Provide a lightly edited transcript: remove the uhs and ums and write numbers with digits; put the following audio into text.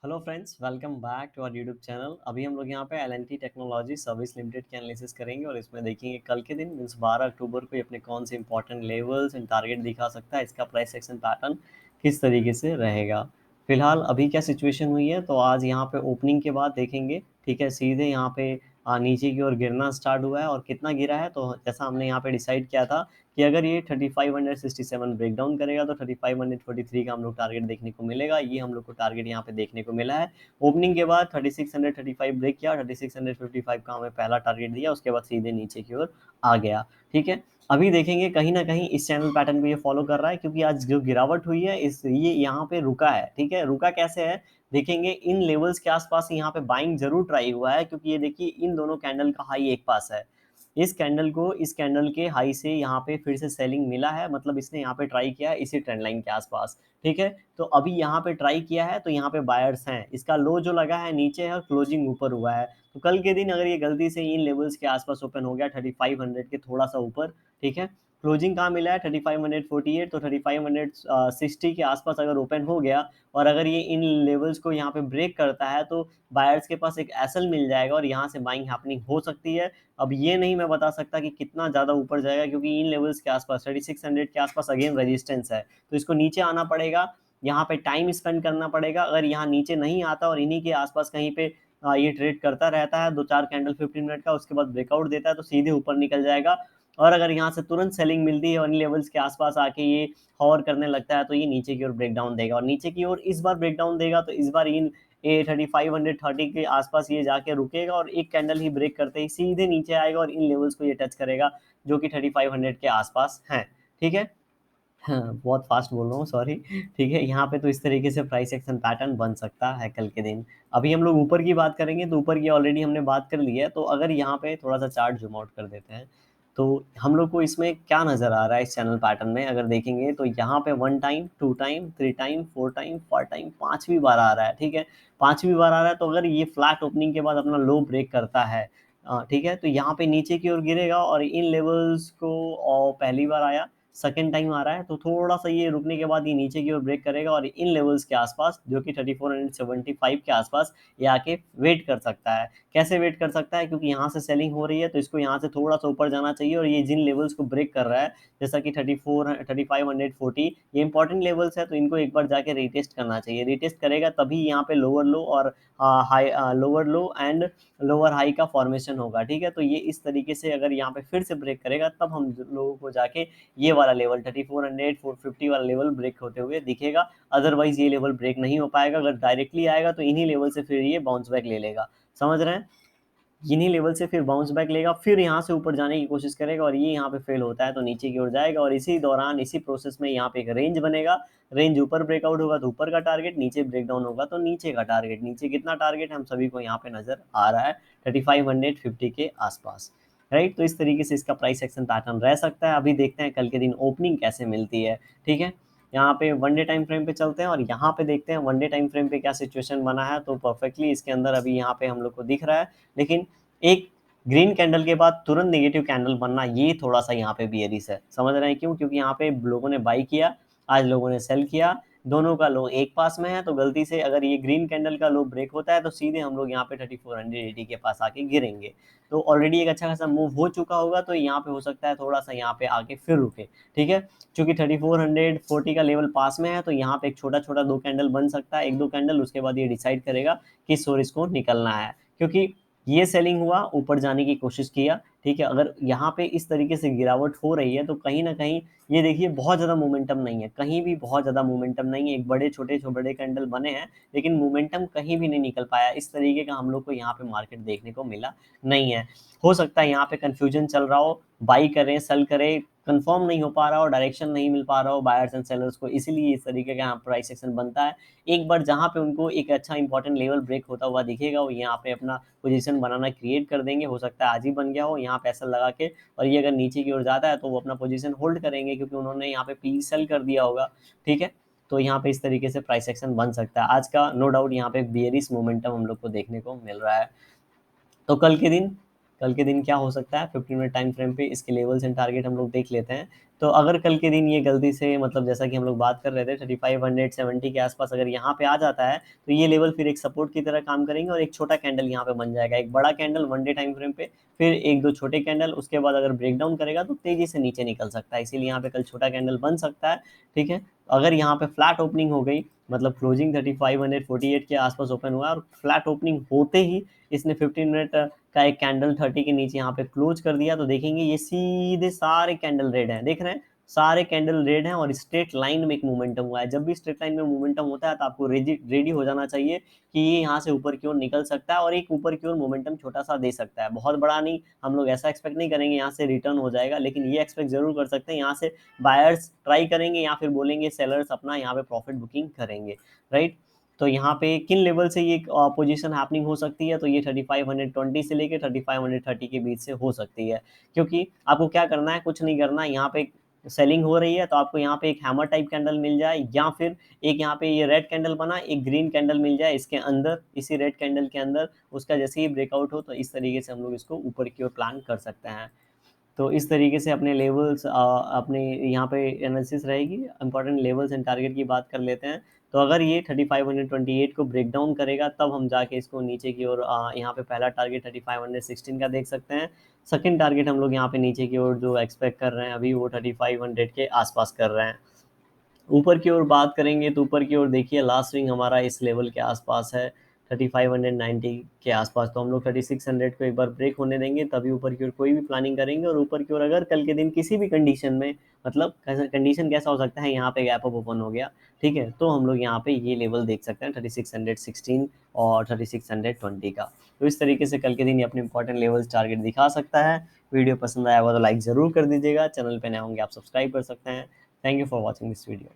Hello friends, welcome back to our YouTube channel. अभी हम लोग यहाँ पे एल&टी टेक्नोलॉजी सर्विस लिमिटेड की एनालिसिस करेंगे और इसमें देखेंगे कल के दिन मीन्स 12 अक्टूबर को ये अपने कौन से इंपॉर्टेंट लेवल्स एंड टारगेट दिखा सकता है, इसका प्राइस एक्शन पैटर्न किस तरीके से रहेगा। फिलहाल अभी क्या सिचुएशन हुई है, तो आज यहाँ पे ओपनिंग के बाद देखेंगे, ठीक है, सीधे यहाँ पे नीचे की ओर गिरना स्टार्ट हुआ है और कितना गिरा है, तो जैसा हमने यहाँ पे डिसाइड किया था कि अगर ये 3567 ब्रेक डाउन करेगा तो 3543 का हम लोग टारगेट देखने को मिलेगा। ये हम लोग को टारगेट यहाँ पे देखने को मिला है। ओपनिंग के बाद 3635 ब्रेक किया, 3655 का हमें पहला टारगेट दिया, उसके बाद सीधे नीचे की ओर आ गया। ठीक है, अभी देखेंगे कहीं ना कहीं इस चैनल पैटर्न को ये फॉलो कर रहा है, क्योंकि आज जो गिरावट हुई है इस ये यहाँ पे रुका है। ठीक है, रुका कैसे है, देखेंगे इन लेवल्स के आसपास यहाँ पे बाइंग जरूर ट्राई हुआ है, क्योंकि ये देखिए इन दोनों कैंडल का हाई एक पास है। इस कैंडल को इस कैंडल के हाई से यहाँ पे फिर से सेलिंग मिला है, मतलब इसने यहाँ पे ट्राई किया है इसी ट्रेंड लाइन के आसपास। ठीक है, तो अभी यहाँ पे ट्राई किया है तो यहाँ पे बायर्स हैं। इसका लो जो लगा है नीचे है और क्लोजिंग ऊपर हुआ है, तो कल के दिन अगर ये गलती से इन लेवल्स के आसपास ओपन हो गया 3500 के थोड़ा सा ऊपर, ठीक है, क्लोजिंग कहाँ मिला है 3548, तो 3560 के आसपास अगर ओपन हो गया और अगर ये इन लेवल्स को यहाँ पे ब्रेक करता है, तो बायर्स के पास एक एसएल मिल जाएगा और यहाँ से बाइंग हैपनिंग हो सकती है। अब ये नहीं मैं बता सकता कि कितना ज़्यादा ऊपर जाएगा, क्योंकि इन लेवल्स के आसपास 3600 के आसपास अगेन रेजिस्टेंस है, तो इसको नीचे आना पड़ेगा, यहाँ पे टाइम स्पेंड करना पड़ेगा। अगर यहाँ नीचे नहीं आता और इन्हीं के आसपास कहीं पे ये ट्रेड करता रहता है, दो चार कैंडल 15 मिनट का, उसके बाद ब्रेकआउट देता है तो सीधे ऊपर निकल जाएगा। और अगर यहाँ से तुरंत सेलिंग मिलती है और इन लेवल्स के आसपास आके ये हॉवर करने लगता है, तो ये नीचे की ओर ब्रेकडाउन देगा, और नीचे की ओर इस बार ब्रेकडाउन देगा तो इस बार इन 3530 के आसपास ये जाके रुकेगा और एक कैंडल ही ब्रेक करते ही सीधे नीचे आएगा और इन लेवल्स को ये टच करेगा, जो कि 3500 के आसपास हैं। ठीक है, हाँ, बहुत फास्ट बोल रहा हूँ, सॉरी। ठीक है, यहाँ पे तो इस तरीके से प्राइस एक्शन पैटर्न बन सकता है कल के दिन। अभी हम लोग ऊपर की बात करेंगे, तो ऊपर की ऑलरेडी हमने बात कर ली है, तो अगर यहाँ पे थोड़ा सा चार्ट जूम आउट कर देते हैं, तो हम लोग को इसमें क्या नज़र आ रहा है इस चैनल पैटर्न में, अगर देखेंगे तो यहाँ पे 1 time, 2 time, 3 time, 4 time, 4 time, पांचवी बार आ रहा है। ठीक है, पांचवी बार आ रहा है, तो अगर ये फ्लैट ओपनिंग के बाद अपना लो ब्रेक करता है, ठीक है, तो यहाँ पे नीचे की ओर गिरेगा और इन लेवल्स को, और पहली बार आया, सेकंड टाइम आ रहा है, तो थोड़ा-सा ये रुकने के बाद ये नीचे की ओर ब्रेक करेगा और इन लेवल्स के आसपास, जो कि 3475 के आसपास, ये आके वेट कर सकता है। कैसे वेट कर सकता है, क्योंकि यहाँ से सेलिंग हो रही है, तो इसको यहाँ से थोड़ा-सा ऊपर जाना चाहिए और ये जिन लेवल्स को ब्रेक कर रहा है, जैसा कि 3540, ये इंपॉर्टेंट लेवल्स है, तो इनको एक बार जाके रीटेस्ट करना चाहिए। रीटेस्ट करेगा तभी यहाँ पे लोअर लो और lower low and lower high का फॉर्मेशन होगा। ठीक है, तो ये इस तरीके से अगर यहाँ पे फिर से ब्रेक करेगा, तब हम लोगों को जाके ये वाला लेवल 3400 450 वाला लेवल ब्रेक होते हुए दिखेगा। अदरवाइज ये लेवल ब्रेक नहीं हो पाएगा। अगर डायरेक्टली आएगा तो इन्हीं लेवल से फिर ये बाउंस बैक ले लेगा, समझ रहे हैं, इन्हीं लेवल से फिर बाउंस बैक लेगा, फिर यहाँ से ऊपर जाने की कोशिश करेगा और ये यहाँ पे फेल होता है तो नीचे की ओर जाएगा, और इसी दौरान इसी प्रोसेस में यहाँ पे एक रेंज बनेगा। रेंज ऊपर ब्रेकआउट होगा तो ऊपर का टारगेट, नीचे ब्रेकडाउन होगा तो नीचे का टारगेट। नीचे कितना टारगेट हम सभी को यहाँ पे नजर आ रहा है, 3550 के आसपास, राइट। तो इस तरीके से इसका प्राइस एक्शन पैटर्न रह सकता है। अभी देखते हैं कल के दिन ओपनिंग कैसे मिलती है। ठीक है, यहाँ पे वन डे टाइम फ्रेम पे चलते हैं और यहाँ पे देखते हैं वन डे टाइम फ्रेम पे क्या सिचुएशन बना है। तो परफेक्टली इसके अंदर अभी यहाँ पे हम लोग को दिख रहा है, लेकिन एक ग्रीन कैंडल के बाद तुरंत नेगेटिव कैंडल बनना, ये थोड़ा सा यहाँ पे बियरिश है, समझ रहे हैं क्यों, क्योंकि यहाँ पे लोगों ने बाई किया, आज लोगों ने सेल किया, दोनों का लो एक पास में है, तो गलती से अगर ये ग्रीन कैंडल का लो ब्रेक होता है तो सीधे हम लोग यहाँ पे 3480 के पास आके गिरेंगे। तो ऑलरेडी एक अच्छा खासा मूव हो चुका होगा, तो यहाँ पे हो सकता है थोड़ा सा यहाँ पे आके फिर रुके। ठीक है, चूंकि 3440 का लेवल पास में है, तो यहाँ पे एक छोटा छोटा दो कैंडल बन सकता है, एक दो कैंडल, उसके बाद ये डिसाइड करेगा किस सोर्स को निकलना है, क्योंकि ये सेलिंग हुआ, ऊपर जाने की कोशिश किया। ठीक है, अगर यहाँ पे इस तरीके से गिरावट हो रही है, तो कहीं ना कहीं ये देखिए बहुत ज़्यादा मोमेंटम नहीं है, कहीं भी बहुत ज़्यादा मोमेंटम नहीं है। एक बड़े छोटे बड़े कैंडल बने हैं, लेकिन मोमेंटम कहीं भी नहीं निकल पाया। इस तरीके का हम लोग को यहाँ पे मार्केट देखने को मिला नहीं है। हो सकता है यहाँ पे कंफ्यूजन चल रहा हो, बाई करें सेल करें, कंफर्म नहीं हो पा रहा हो, डायरेक्शन नहीं मिल पा रहा हो बायर्स एंड सेलर्स को, इसीलिए इस तरीके का यहाँ प्राइस एक्शन बनता है। एक बार जहाँ पे उनको एक अच्छा इंपॉर्टेंट लेवल ब्रेक होता हुआ दिखेगा, वो यहाँ पे अपना पोजीशन बनाना क्रिएट कर देंगे। हो सकता है आज ही बन गया हो यहाँ पे ऐसा लगा के, और ये अगर नीचे की ओर जाता है तो वो अपना पोजीशन होल्ड करेंगे, क्योंकि उन्होंने यहाँ पे पी सेल कर दिया होगा। ठीक है, तो यहाँ पे इस तरीके से प्राइस एक्शन बन सकता है आज का। नो डाउट यहाँ पे बियरिश मोमेंटम हम लोग को देखने को मिल रहा है। तो कल के दिन कल के दिन क्या हो सकता है 15 मिनट टाइम फ्रेम पे इसके लेवल्स एंड टारगेट हम लोग देख लेते हैं। तो अगर कल के दिन ये गलती से मतलब जैसा कि हम लोग बात कर रहे थे 3570 के आसपास अगर यहाँ पे आ जाता है तो ये लेवल फिर एक सपोर्ट की तरह काम करेंगे और एक छोटा कैंडल यहाँ पे बन जाएगा, एक बड़ा candle one day time frame पे, फिर एक दो छोटे कैंडल, उसके बाद अगर ब्रेकडाउन करेगा तो तेजी से नीचे निकल सकता है, इसीलिए यहाँ पे कल छोटा कैंडल बन सकता है। ठीक है, अगर यहाँ पे फ्लैट ओपनिंग हो गई, मतलब क्लोजिंग 3548 के आसपास ओपन हुआ और फ्लैट ओपनिंग होते ही इसने 15 मिनट का एक कैंडल 30 के नीचे यहाँ पे क्लोज कर दिया, तो देखेंगे ये सीधे सारे कैंडल रेड हैं, देख रहे हैं सारे कैंडल रेड हैं और स्ट्रेट लाइन में एक मोमेंटम हुआ है। जब भी स्ट्रेट लाइन में मोमेंटम होता है तो आपको रेडी हो जाना चाहिए कि ये यहाँ से ऊपर की ओर निकल सकता है और एक ऊपर की ओर मोमेंटम छोटा सा दे सकता है, बहुत बड़ा नहीं, हम लोग ऐसा एक्सपेक्ट नहीं करेंगे यहाँ से रिटर्न हो जाएगा, लेकिन ये एक्सपेक्ट जरूर कर सकते हैं यहाँ से बायर्स ट्राई करेंगे या फिर बोलेंगे सेलर्स अपना यहाँ पे प्रॉफिट बुकिंग करेंगे, राइट। तो यहाँ पे किन लेवल से ये पोजीशन हैपनिंग हो सकती है, तो ये 3520 से लेके 3530 के बीच से हो सकती है। क्योंकि आपको क्या करना है, कुछ नहीं करना है, यहाँ पे सेलिंग हो रही है तो आपको यहाँ पे एक हैमर टाइप कैंडल मिल जाए या फिर एक यहाँ पे ये रेड कैंडल बना एक ग्रीन कैंडल मिल जाए इसके अंदर, इसी रेड कैंडल के अंदर उसका जैसे ही ब्रेकआउट हो तो इस तरीके से हम लोग इसको ऊपर की ओर प्लान कर सकते हैं। तो इस तरीके से अपने लेवल्स अपने यहाँ पे एनालिसिस रहेगी। इंपॉर्टेंट लेवल्स एंड टारगेट की बात कर लेते हैं। तो अगर ये 3528 को ब्रेक डाउन करेगा तब हम जाके इसको नीचे की ओर यहाँ पे पहला टारगेट 3516 का देख सकते हैं। सेकंड टारगेट हम लोग यहाँ पे नीचे की ओर जो एक्सपेक्ट कर रहे हैं अभी वो 3500 के आसपास कर रहे हैं। ऊपर की ओर बात करेंगे तो ऊपर की ओर देखिए लास्ट स्विंग हमारा इस लेवल के आसपास है 3590 के आसपास, तो हम लोग 3600 को एक बार ब्रेक होने देंगे तभी ऊपर की ओर कोई भी प्लानिंग करेंगे। और ऊपर की ओर अगर कल के दिन किसी भी कंडीशन में मतलब कंडीशन कैसा हो सकता है, यहाँ पे गैप अप ओपन हो गया, ठीक है, तो हम लोग यहाँ पे ये लेवल देख सकते हैं 3616 और 3620 का। तो इस तरीके से कल के दिन ये अपने इंपॉर्टेंट लेवल्स टारगेट दिखा सकता है। वीडियो पसंद आया होगा तो लाइक ज़रूर कर दीजिएगा, चैनल पे नए होंगे आप सब्सक्राइब कर सकते हैं। Thank you for watching this video.